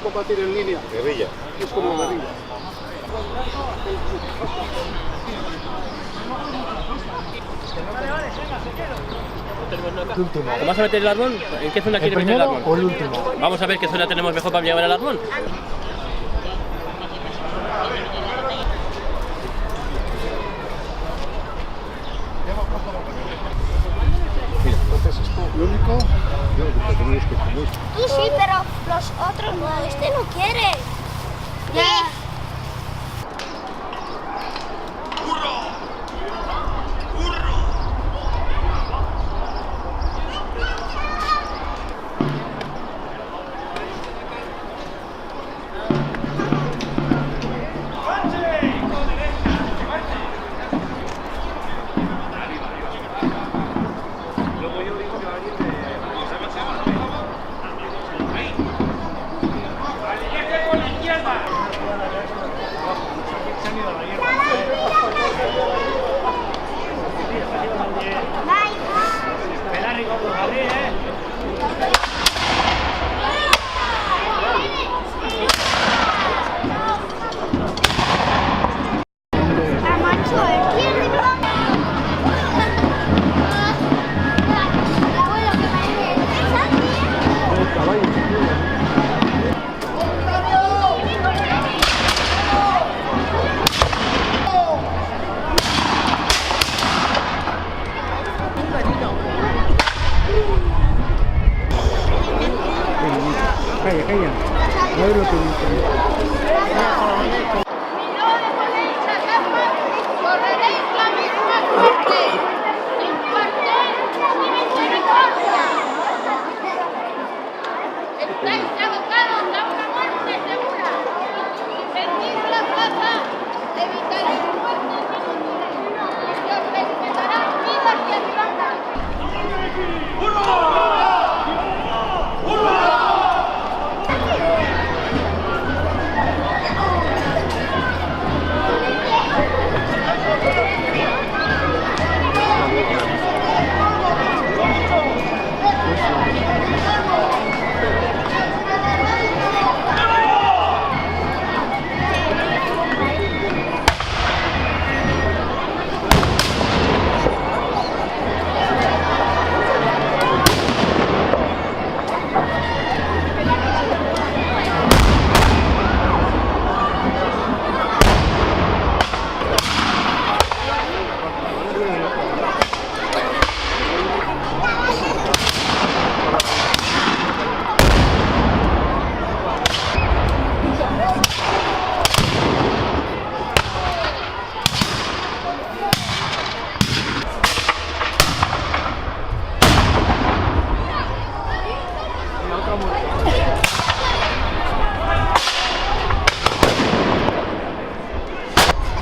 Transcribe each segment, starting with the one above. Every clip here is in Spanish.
combatir en línea. Guerrilla. Es como guerrilla. El último. ¿Vamos a meter el árbol? ¿En qué zona ¿El quiere meter el primero árbol? o el último? Vamos a ver qué zona tenemos mejor para llevar el árbol. Entonces esto, lo único, lo que tenéis que comer. Tú sí, pero los otros no. Este no quiere. Ya. Calla, calla. A ver lo que dice. Correréis la misma suerte, sin cuartel ni misericordia. Estáis abocados a una muerte segura. Defendid la plaza, evitaréis muertes inútiles y se os respetarán vidas y esperanzas.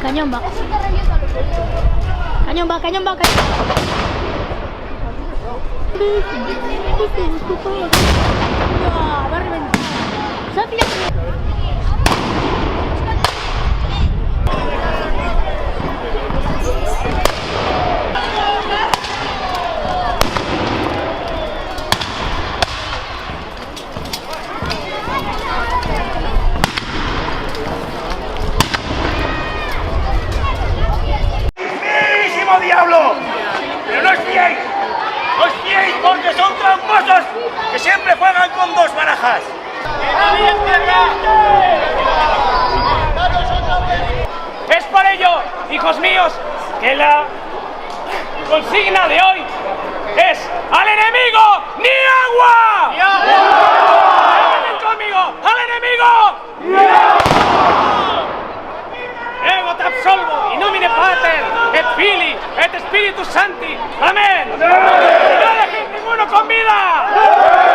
Cañón va. Cañón va, cañón va, cañón va. Va a reventar. ¡Diablo! ¡Pero no os fiéis! ¡No os fiéis porque son tramposos que siempre juegan con dos barajas! Es por ello, hijos míos, que la consigna de hoy es ¡al enemigo ni agua! ¡Ni agua! ¡Repiten conmigo! ¡Al enemigo! ¡ni agua! ¡Ego te absolvo, in nomine Pater, et Filii, et Spiritus Sancti! ¡Amén! ¡Y no dejéis ninguno con vida!